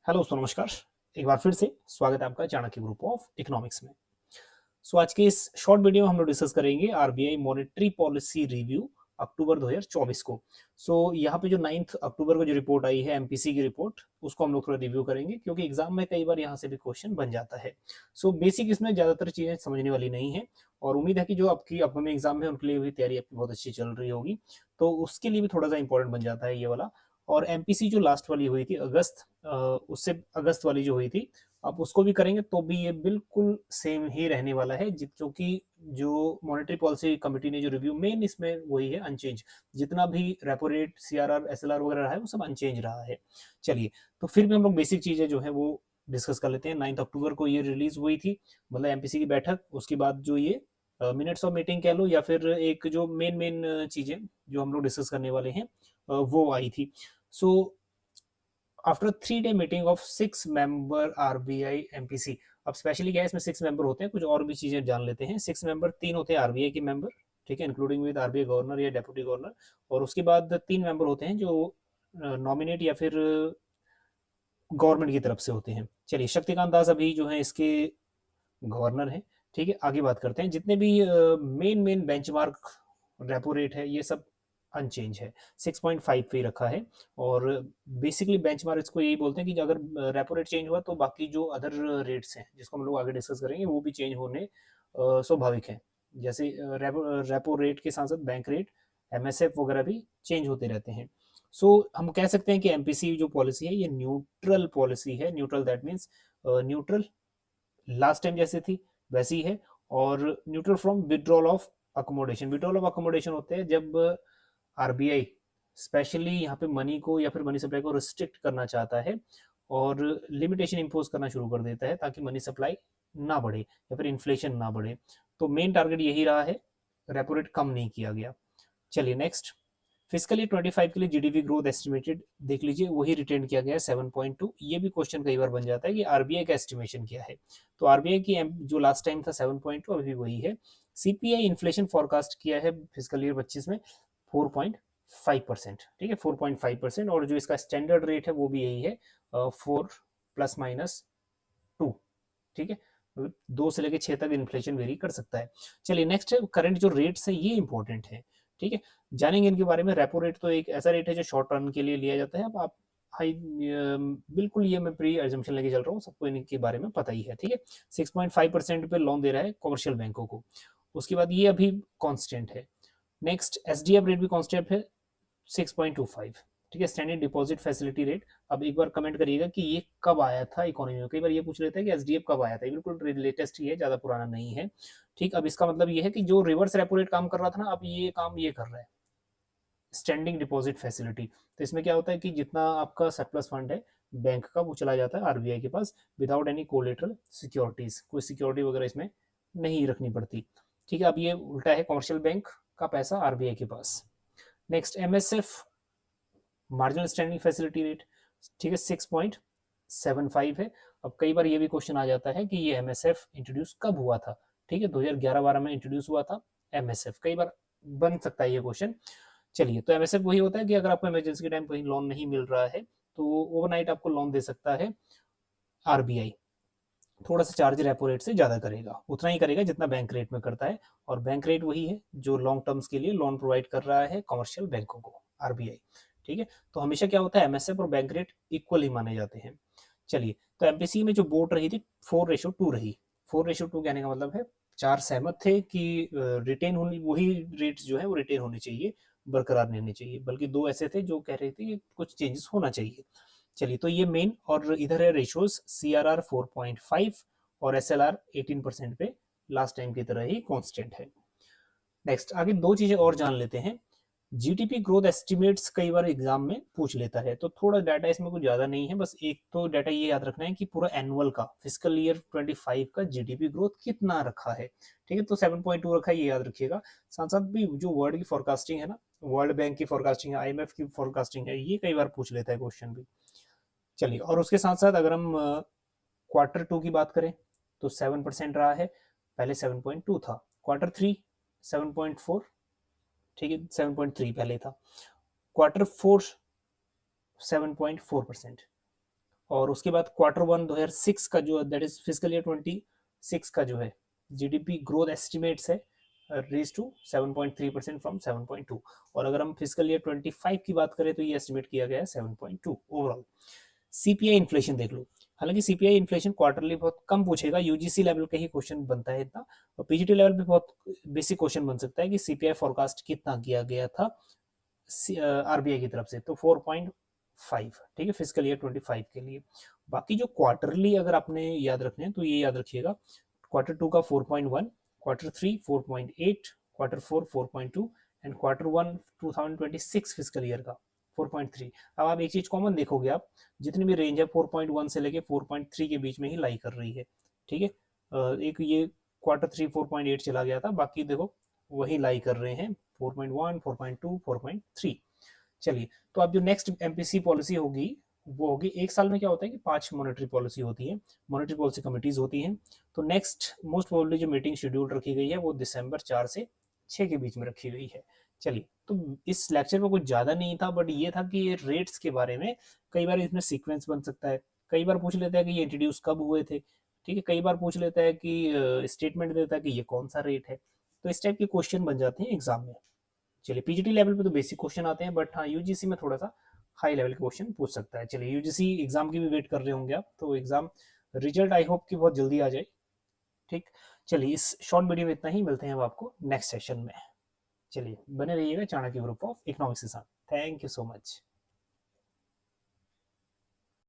Hello दोस्तों, नमस्कार। एक बार फिर से स्वागत है आपका चाणक्य ग्रुप ऑफ इकोनॉमिक्स में। आज के इस शॉर्ट वीडियो में हम लोग डिस्कस करेंगे आरबीआई मॉनेटरी पॉलिसी रिव्यू अक्टूबर 2024 को। यहाँ पे जो 9 अक्टूबर को जो रिपोर्ट आई है एमपीसी की रिपोर्ट, उसको हम लोग थोड़ा रिव्यू करेंगे क्योंकि एग्जाम में कई बार यहाँ से भी क्वेश्चन बन जाता है। बेसिक इसमें ज़्यादातर चीज़ें समझने वाली नहीं है और उम्मीद है कि जो आपकी अपकमिंग एग्जाम है उनके लिए भी तैयारी आपकी बहुत अच्छी चल रही होगी, तो उसके लिए भी थोड़ा सा इंपॉर्टेंट बन जाता है ये वाला। और एमपीसी जो लास्ट वाली हुई थी अगस्त, उससे अगस्त वाली जो हुई थी, आप उसको भी करेंगे तो भी ये बिल्कुल सेम ही रहने वाला है, क्योंकि जो मॉनेटरी पॉलिसी कमेटी ने जो रिव्यू मेन इसमें वही है अनचेंज। जितना भी रेपो रेट, सीआरआर, एसएलआर वगैरह रहा है वो सब अनचेंज रहा है। चलिए, तो फिर भी हम लोग बेसिक चीजें जो है वो डिस्कस कर लेते हैं। 9 अक्टूबर को ये रिलीज हुई थी, मतलब एमपीसी की बैठक। उसके बाद जो ये मिनट्स ऑफ मीटिंग कह लो या फिर एक जो मेन मेन चीजें जो हम लोग डिस्कस करने वाले हैं वो आई थी। So after 3 day meeting of 6 member RBI MPC. अब स्पेशली क्या है, इसमें 6 मेंबर होते हैं, कुछ और भी चीजें जान लेते हैं। 6 मेंबर, 3 होते हैं आरबीआई के मेंबर, ठीक है, इंक्लूडिंग विद आरबीआई गवर्नर या डेप्यूटी गवर्नर। और उसके बाद 3 मेंबर होते हैं जो नॉमिनेट या फिर गवर्नमेंट की तरफ से होते हैं। चलिए, शक्तिकांत दास अभी जो है इसके गवर्नर हैं। ठीक है, आगे बात करते हैं। जितने भी main main benchmark repo rate है ये सब अनचेंज है, 6.5 पे ही रखा है। और बेसिकली बेंचमार्क इसको यही बोलते हैं कि अगर रेपो रेट चेंज हुआ तो बाकी जो अदर रेट्स हैं जिसको हम लोग आगे डिस्कस करेंगे वो भी चेंज होने स्वाभाविक है। जैसे रेपो रेट के साथ साथ बैंक रेट, एमएसएफ वगैरह भी चेंज होते रहते हैं। हम कह सकते हैं कि एमपीसी जो पॉलिसी है ये न्यूट्रल पॉलिसी है। Neutral that means neutral last time जैसे थी वैसी है। और neutral from withdrawal of accommodation. Withdrawal of accommodation होते हैं जब आरबीआई स्पेशली यहाँ पे मनी को या फिर मनी सप्लाई को रिस्ट्रिक्ट करना चाहता है और लिमिटेशन इंपोज करना शुरू कर देता है ताकि मनी सप्लाई ना बढ़े या फिर इन्फ्लेशन ना बढ़े। तो मेन टारगेट यही रहा है, रेपो रेट कम नहीं किया गया। चलिए नेक्स्ट, फिजिकल ईयर 25 के लिए जीडीपी ग्रोथ एस्टिमेटेड देख लीजिए, वही रिटेन किया गया है 7.2। ये भी क्वेश्चन कई बार बन जाता है कि आरबीआई का एस्टिमेशन क्या है। तो आरबीआई की जो लास्ट टाइम था 7.2, अभी भी वही है। सीपीआई इन्फ्लेशन फोरकास्ट किया है फिजिकल ईयर 25 में 4.5%, ठीक है, 4.5%। और जो इसका स्टैंडर्ड रेट है वो भी यही है, 4 ± 2, ठीक है, 2 से लेकर 6 तक इन्फ्लेशन वेरी कर सकता है। चलिए नेक्स्ट है, करंट जो रेट्स है ये इंपॉर्टेंट है, ठीक है, जानेंगे इनके बारे में। रेपो रेट तो एक ऐसा रेट है जो शॉर्ट टर्म के लिए लिया जाता है। अब आप हाई, बिल्कुल ये मैं प्री एजम्पशन लेके चल रहा हूँ, सबको इनके बारे में पता ही है, ठीक है। 6.5% पे लोन दे रहा है कॉमर्शियल बैंकों को। उसके बाद ये अभी कांस्टेंट है। नेक्स्ट, एसडीएफ रेट भी कांस्टेंट है 6.25, ठीक है, स्टैंडर्ड डिपॉजिट फैसिलिटी रेट। अब एक बार कमेंट करिएगा कि ये कब आया था इकोनॉमी में। कई बार ये पूछ लेते हैं कि एसडीएफ कब आया था, ये बिल्कुल लेटेस्ट ही है, ज्यादा पुराना नहीं है। ठीक, अब इसका मतलब ये है कि जो रिवर्स रेपो रेट काम कर रहा था ना, अब ये काम ये कर रहा है, स्टैंडिंग डिपॉजिट फैसिलिटी। तो इसमें क्या होता है कि जितना आपका सरप्लस फंड है बैंक का वो चला जाता है आरबीआई के पास विदाउट एनी कोलेटरल सिक्योरिटीज, कोई सिक्योरिटी वगैरह इसमें नहीं रखनी पड़ती। ठीक है, अब ये उल्टा है, कमर्शियल बैंक का पैसा आरबीआई के पास। Next, MSF marginal standing facility rate, ठीक है, 6.75 है। अब कई बार ये भी क्वेश्चन आ जाता है कि ये एमएसएफ इंट्रोड्यूस कब हुआ था। ठीक है, 2011-12 में इंट्रोड्यूस हुआ था एमएसएफ, कई बार बन सकता है ये क्वेश्चन। चलिए, तो एमएसएफ वही होता है कि अगर आपको इमरजेंसी के टाइम कहीं लोन नहीं मिल रहा है तो ओवरनाइट आपको लोन दे सकता है आरबीआई। थोड़ा सा चार्ज रेपो रेट से ज्यादा करेगा, उतना ही करेगा जितना बैंक रेट में करता है। और बैंक रेट वही है जो लॉन्ग टर्म्स के लिए लोन प्रोवाइड कर रहा है कमर्शियल बैंकों को, आरबीआई। ठीक है, तो हमेशा क्या होता है, एमएसएफ और बैंक रेट इक्वल ही माने जाते हैं। चलिए, तो एमपीसी में जो बोर्ड रही थी 4:2 रही। 4:2 कहने का मतलब है 4 सहमत थे कि रिटेन होनी, वही रेट्स जो है वो रिटेन होने चाहिए, बरकरार नहीं होने चाहिए, बल्कि 2 ऐसे थे जो कह रहे थे कि कुछ चेंजेस होना चाहिए। चलिए, तो ये मेन, और इधर है रेशियोज, सीआरआर 4.5 और एसएलआर 18% पे लास्ट टाइम की तरह ही कांस्टेंट है। नेक्स्ट, आगे 2 चीजें और जान लेते हैं। जीडीपी ग्रोथ एस्टिमेट्स कई बार एग्जाम में पूछ लेता है, तो थोड़ा डाटा इसमें कुछ ज्यादा नहीं है, बस एक तो डाटा ये याद रखना है कि पूरा एनुअल का फिजिकल ईयर 25 का जीडीपी ग्रोथ कितना रखा है। ठीक है, तो 7.2 रखा है, ये याद रखिएगा। साथ साथ भी जो वर्ल्ड की फोरकास्टिंग है ना, वर्ल्ड बैंक की फोरकास्टिंग है, आईएमएफ की फोरकास्टिंग है, ये कई बार पूछ लेता है क्वेश्चन भी। चलिए, और उसके साथ साथ अगर हम Q2 की बात करें तो 7% रहा है, पहले 7.2 था। Q3 7.4, ठीक है, 7.3 पहले था। Q4 7.4%। और उसके बाद Q1 2006 का जो दैट इज फिजिकल ईयर 26 का जो है जीडीपी ग्रोथ एस्टिमेट्स है रेज टू 7.3% फ्रॉम 7.2, और अगर हम फिजिकल ईयर 25 की बात करें तो ये एस्टिमेट किया गया है 7.2 ओवरऑल। सीपीआई इन्फ्लेशन देख लो, हालांकि सीपीआई इन्फ्लेशन क्वार्टरली बहुत कम पूछेगा, यूजीसी लेवल का ही क्वेश्चन बनता है इतना, और पीजीटी लेवल पे बहुत बेसिक क्वेश्चन बन सकता है कि सीपीआई फोरकास्ट कितना किया गया था आरबीआई की तरफ से, तो 4.5, ठीक है, फिजिकल ईयर 25 के लिए। बाकी जो क्वार्टरली अगर आपने याद रखने हैं तो ये याद रखिएगा, Q2 का 4.1, Q3 4.8, Q4 4.2 and Q1 2026 physical year का 4.3। अब आप एक चीज कॉमन देखोगे, आप जितनी भी रेंज है 4.1 से लेके 4.3 के बीच में ही लाई कर रही है, ठीक है। एक ये Q3 4.8 चला गया था, बाकी देखो वही लाई कर रहे हैं 4.1, 4.2, 4.3। चलिए, तो अब जो नेक्स्ट एमपीसी पॉलिसी होगी वो होगी, एक साल में क्या होता है कि 5 मॉनेटरी पॉलिसी होती है, मॉनेटरी पॉलिसी कमिटीज होती हैं। तो नेक्स्ट मोस्ट प्रोबेबली जो मीटिंग शेड्यूल रखी गई है वो दिसंबर 4 से 6 के बीच में रखी गई है। चलिए, तो इस लेक्चर में कुछ ज़्यादा नहीं था, बट ये था कि ये रेट्स के बारे में कई बार इसमें सीक्वेंस बन सकता है, कई बार पूछ लेता है कि ये इंट्रोड्यूस कब हुए थे, ठीक है, कई बार पूछ लेता है कि स्टेटमेंट देता है कि ये कौन सा रेट है, तो इस टाइप के क्वेश्चन बन जाते हैं एग्जाम में। चलिए, पीजीटी लेवल पे तो बेसिक क्वेश्चन आते हैं, बट हाँ यूजीसी में थोड़ा सा हाई लेवल के क्वेश्चन पूछ सकता है। चलिए, यूजीसी एग्जाम की भी वेट कर रहे होंगे आप, तो एग्जाम रिजल्ट आई होप कि बहुत जल्दी आ जाए, ठीक। चलिए, इस शॉर्ट वीडियो में इतना ही, मिलते हैं अब आपको नेक्स्ट सेशन में। चलिए, बने रहिएगा चाणक्य ग्रुप ऑफ इकोनॉमिक्स के साथ। Thank you so much.